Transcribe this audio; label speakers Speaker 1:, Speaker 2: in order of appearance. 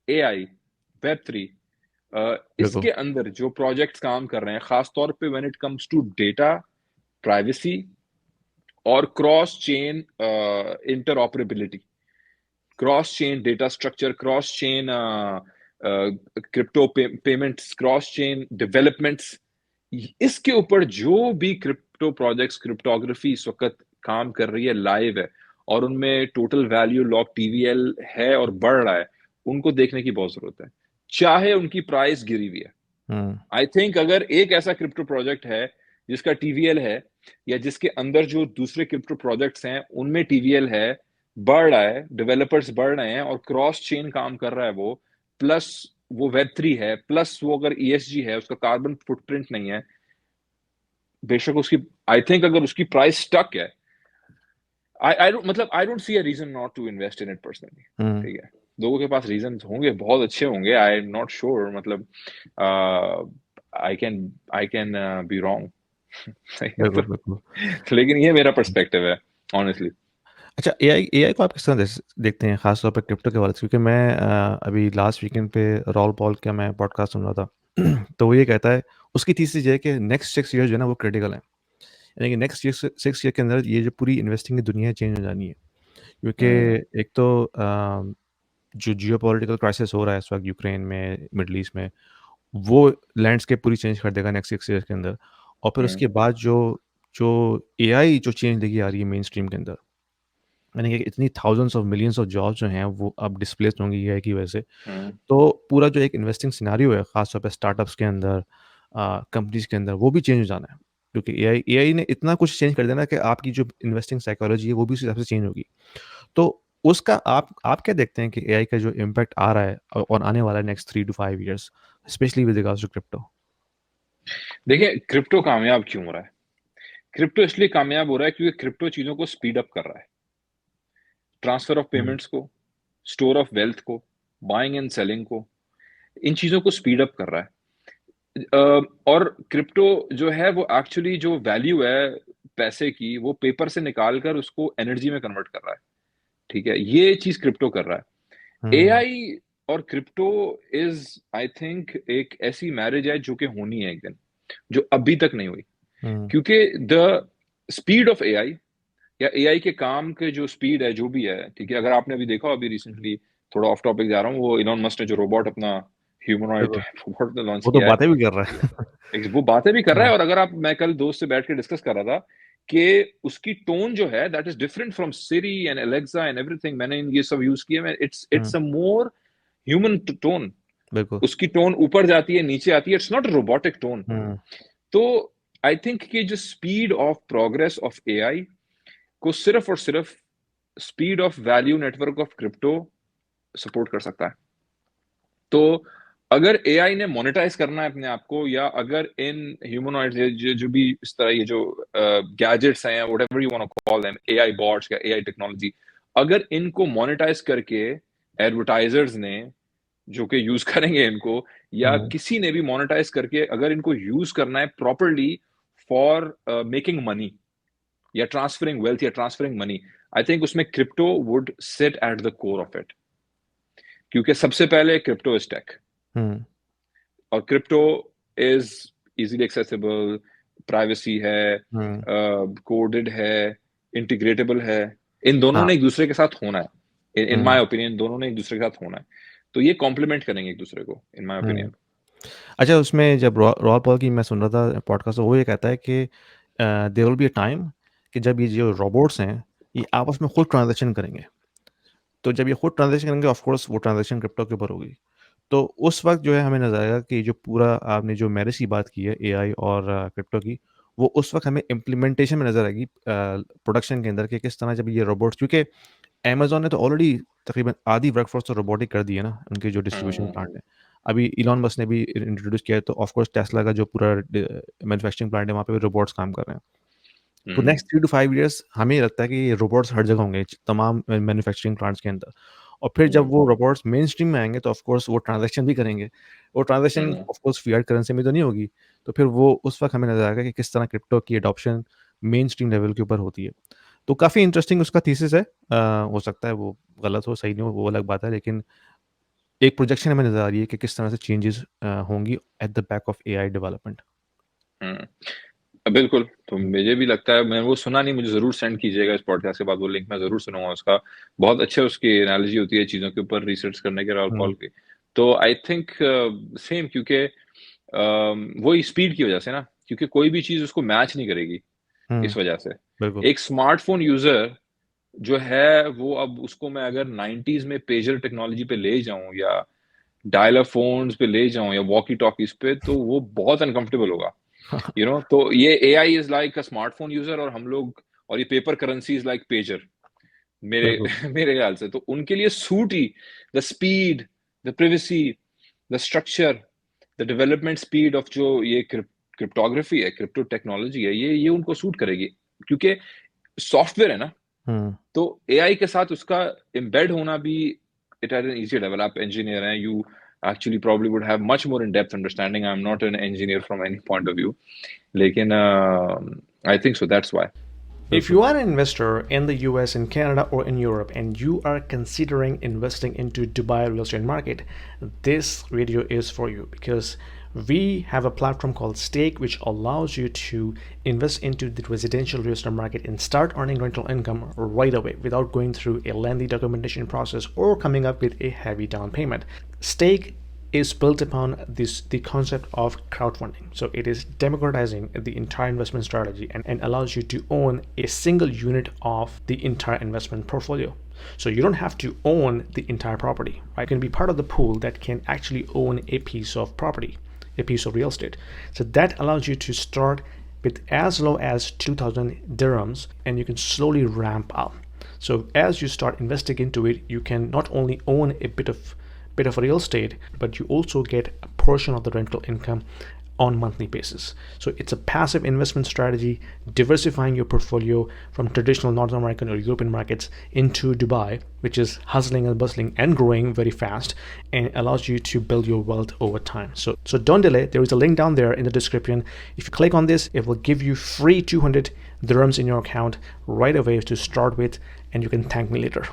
Speaker 1: AI, Web3,
Speaker 2: बिल्कुल।
Speaker 1: इसके अंदर जो प्रोजेक्ट्स काम कर रहे हैं, खास तौर पे when it comes to data privacy और cross chain interoperability, cross chain data structure, cross chain crypto payments, cross chain developments, इसके ऊपर जो भी क्रिप्टो प्रोजेक्ट्स, क्रिप्टोग्राफी इस वक्त काम कर रही है, लाइव है, और उनमें टोटल वैल्यू लॉक टीवीएल है और बढ़ रहा है, उनको देखने की बहुत जरूरत है, चाहे उनकी प्राइस गिरी हुई है।
Speaker 2: हम्म।
Speaker 1: आई थिंक अगर एक ऐसा क्रिप्टो प्रोजेक्ट है जिसका टीवीएल है, या जिसके अंदर जो दूसरे क्रिप्टो प्रोजेक्ट्स हैं उनमें टीवीएल है, बढ़ रहा है, डेवलपर्स बढ़ रहे हैं और क्रॉस चेन काम कर रहा है वो, प्लस वो वेब 3 है, प्लस वो अगर ईएसजी है, उसका कार्बन फुटप्रिंट नहीं है, बेशक उसकी, आई थिंक अगर उसकी प्राइस स्टक है, आई डोंट, मतलब I don't see a reason not to invest in it personally.
Speaker 2: Hmm.
Speaker 1: ठीक है, लोगों के पास रीजन होंगे, बहुत अच्छे होंगे, आई एम नॉट श्योर, मतलब आई कैन बी रॉन्ग। सही है
Speaker 2: बिल्कुल बिल्कुल।
Speaker 1: तो लेकिन ये मेरा पर्सपेक्टिव है, ऑनेस्टली।
Speaker 2: अच्छा, एआई को आप किस तरह देखते हैं, खास तौर पे क्रिप्टो के हवाले से? क्योंकि मैं अभी लास्ट वीकेंड पे रॉल पॉल का मैं पॉडकास्ट सुन रहा था। तो वो ये कहता है, उसकी थीसिस ये है कि नेक्स्ट 6 ईयर जो है ना वो क्रिटिकल है। यानी कि नेक्स्ट 6 ईयर के अंदर ये जो पूरी इन्वेस्टिंग की दुनिया चेंज हो जानी है। क्योंकि
Speaker 1: हम्म।
Speaker 2: एक तो जो जियोपॉलिटिकल क्राइसिस हो रहा है इस वक्त यूक्रेन में, मिडल ईस्ट में, वो लैंडस्केप पूरी चेंज कर देगा नेक्स्ट 6 ईयर के अंदर। और फिर
Speaker 1: हम्म।
Speaker 2: उसके बाद जो जो एआई जो चेंज लेके आ रही है मेन स्ट्रीम के अंदर, यानी कि इतनी thousands of millions of jobs जो हैं वो अब डिस्प्लेस होंगी एआई की वजह से।
Speaker 1: हम्म।
Speaker 2: तो पूरा जो एक इन्वेस्टिंग सिनेरियो है खासतौर पे स्टार्टअप्स के अंदर, कंपनीज के अंदर, वो भी चेंज हो जाना है। क्योंकि एआई ने इतना कुछ चेंज कर देना कि आपकी जो इन्वेस्टिंग साइकोलॉजी है वो भी उस हिसाब से चेंज होगी। तो उसका आप क्या देखते हैं कि एआई का जो इम्पैक्ट आ रहा है और आने वाला है next 3 to 5 years, specially with regards to crypto?
Speaker 1: देखिए, क्रिप्टो कामयाब क्यों हो रहा है? क्रिप्टो इसलिए कामयाब हो रहा है क्योंकि क्रिप्टो चीजों को स्पीड अप कर रहा है, ट्रांसफर ऑफ
Speaker 2: हम्म।
Speaker 1: पेमेंट्स को, स्टोर ऑफ वेल्थ को, बाइंग एंड सेलिंग को, इन चीजों को स्पीड अप कर रहा है। और क्रिप्टो जो है वो एक्चुअली जो वैल्यू है पैसे की, वो पेपर से निकाल कर उसको एनर्जी में कन्वर्ट कर रहा है। ठीक है, ये चीज क्रिप्टो कर रहा है।
Speaker 2: हम्म।
Speaker 1: एआई और क्रिप्टो इज, आई थिंक, एक ऐसी मैरिज है जो कि होनी है एक दिन, जो अभी तक नहीं हुई।
Speaker 2: हम्म।
Speaker 1: क्योंकि द स्पीड ऑफ एआई, या एआई के काम के जो स्पीड है, जो भी है, ठीक है, अगर आपने अभी देखा, अभी रिसेंटली, थोड़ा ऑफ टॉपिक जा रहा हूँ, वो इलॉन मस्क ने जो रोबोट, अपना ह्यूमनॉइड
Speaker 2: बिल्कुल।
Speaker 1: रोबोट लॉन्च
Speaker 2: वो तो
Speaker 1: किया है,
Speaker 2: बातें भी कर रहा है।
Speaker 1: वो बातें भी कर रहा है।
Speaker 2: हाँ।
Speaker 1: और अगर आप, मैं कल दोस्त से बैठ के डिस्कस कर रहा था कि उसकी टोन जो है, that is different from Siri and Alexa and everything, मैंने ये सब यूज किए, मैं,
Speaker 2: hmm.
Speaker 1: It's a more human tone.
Speaker 2: बिल्कुल।
Speaker 1: उसकी टोन ऊपर जाती है, नीचे आती है, it's not robotic tone.
Speaker 2: Hmm.
Speaker 1: तो आई थिंक कि जो speed of progress of AI को सिर्फ और सिर्फ speed of value network of crypto support कर सकता है। तो अगर एआई ने मोनेटाइज करना है अपने आप को, या अगर इन ह्यूमनॉइड्स, जो भी इस तरह ये जो गैजेट्स हैं, whatever you want to call them, AI bots या एआई टेक्नोलॉजी, अगर इनको मोनेटाइज करके एडवर्टाइजर्स ने, जो कि यूज करेंगे इनको, या
Speaker 2: हम्म।
Speaker 1: किसी ने भी मोनेटाइज करके अगर इनको यूज करना है प्रॉपरली फॉर मेकिंग मनी, या ट्रांसफरिंग वेल्थ, या ट्रांसफरिंग मनी, आई थिंक उसमें crypto would sit at the core of it. क्योंकि सबसे पहले क्रिप्टो इज टेक,
Speaker 2: हम्म।
Speaker 1: और crypto is easily accessible, privacy है,
Speaker 2: हम्म।
Speaker 1: कोडेड है, इंटीग्रेटेबल है। इन दोनों
Speaker 2: हाँ।
Speaker 1: ने एक दूसरे के साथ होना है, इन
Speaker 2: हम्म।
Speaker 1: माय ओपिनियन, दोनों ने एक दूसरे के साथ होना है। तो ये कॉम्प्लीमेंट करेंगे एक दूसरे को, इन माय
Speaker 2: हम्म।
Speaker 1: ओपिनियन।
Speaker 2: अच्छा, उसमें जब रॉ पॉल की मैं सुन रहा था पॉडकास्ट, तो वो ये कहता है कि there will be a time कि जब ये जो रोबोट्स हैं ये आपस में खुद ट्रांजैक्शन करेंगे। तो जब ये खुद ट्रांजैक्शन करेंगे, ऑफ कोर्स वो ट्रांजैक्शन क्रिप्टो के ऊपर होगी। तो उस वक्त जो है हमें नजर आएगा कि जो पूरा आपने जो मैरिज की बात की है एआई और क्रिप्टो की, वो उस वक्त हमें इम्प्लीमेंटेशन में नजर आएगी प्रोडक्शन के अंदर, कि किस तरह जब ये रोबोट्स, क्योंकि अमेज़न ने तो ऑलरेडी तकरीबन आधी वर्कफ़ोर्स तो रोबोटिक कर दी है ना, उनके जो डिस्ट्रीब्यूशन प्लांट
Speaker 1: हम्म।
Speaker 2: है। अभी इलॉन मस्क ने भी इंट्रोड्यूस किया है, तो ऑफ कोर्स टेस्ला का जो पूरा मैन्युफैक्चरिंग प्लांट है वहाँ पे भी रोबोट्स काम कर रहे हैं। तो
Speaker 1: हम्म।
Speaker 2: नेक्स्ट 3 to 5 ईयर्स हमें लगता है कि ये रोबोट्स हर जगह होंगे, तमाम मैन्युफैक्चरिंग प्लांट्स के अंदर। और फिर जब
Speaker 1: हम्म।
Speaker 2: वो रोबोट्स मेन स्ट्रीम में आएँगे तो ऑफ कोर्स वो ट्रांज़ैक्शन भी करेंगे। वो transaction
Speaker 1: hmm.
Speaker 2: Of course fiat currency में तो नहीं होगी। तो फिर वो उस वक़्त हमें नज़र आएगा कि किस तरह क्रिप्टो की एडॉप्शन मेन स्ट्रीम लेवल के ऊपर होती है। तो काफ़ी इंटरेस्टिंग उसका थीसिस है। हो सकता है वो गलत हो, सही नहीं हो, वो अलग बात है। लेकिन एक प्रोजेक्शन हमें नज़र आ रही है कि किस तरह से चेंजेस होंगी at the back of AI development.
Speaker 1: बिल्कुल, तो मुझे भी लगता है, मैंने वो सुना नहीं, मुझे ज़रूर सेंड कीजिएगा इस पॉडकास्ट के बाद वो लिंक, मैं ज़रूर सुनूँगा उसका। बहुत अच्छे उसकी एनालॉजी होती है चीज़ों के ऊपर रिसर्च करने के, राहुल पॉल की। तो आई थिंक सेम, क्योंकि वही स्पीड की वजह से ना, क्योंकि कोई भी चीज़ उसको मैच नहीं करेगी इस वजह से।
Speaker 2: बिल्कुल।
Speaker 1: एक स्मार्टफ़ोन यूज़र जो है, वो अब उसको मैं अगर 90s में पेजर टेक्नोलॉजी पे ले जाऊँ या डायल अप फ़ोन्स पे ले जाऊँ या वॉकी-टॉकीज़ पे, तो वो बहुत अनकम्फर्टेबल होगा। तो ये AI is like a smartphone user, और हम लोग, और ये paper currency is like pager, मेरे
Speaker 2: बिल्कुल।
Speaker 1: मेरे ख्याल से तो उनके लिए suit he, the speed, the privacy, the structure, the development speed of जो ये क्रिप्टोग्राफी है, क्रिप्टो टेक्नोलॉजी है, ये उनको सूट करेगी, क्योंकि सॉफ्टवेयर है ना। तो एआई के साथ उसका एम्बेड होना भी, it at an easier level. आप engineer हैं, you actually probably would have much more in-depth understanding. I'm not an engineer from any point of view, लेकिन I think so, that's why.
Speaker 2: If you are an investor in the US, in Canada, or in Europe, and you are considering investing into Dubai real estate market, this video is for you, because we have a platform called Stake, which allows you to invest into the residential real estate market and start earning rental income right away without going through a lengthy documentation process or coming up with a heavy down payment. Stake is built upon the concept of crowdfunding. So it is democratizing the entire investment strategy and allows you to own a single unit of the entire investment portfolio. So you don't have to own the entire property, right? You can be part of the pool that can actually own a piece of property, a piece of real estate. So that allows you to start with as low as 2,000 dirhams, and you can slowly ramp up. So as you start investing into it, you can not only own a bit of real estate, but you also get a portion of the rental income on monthly basis. So it's a passive investment strategy, diversifying your portfolio from traditional North American or European markets into Dubai, which is hustling and bustling and growing very fast, and allows you to build your wealth over time. So don't delay. There is a link down there in the description. If you click on this, it will give you free 200 dirhams in your account right away to start with, and you can thank me later.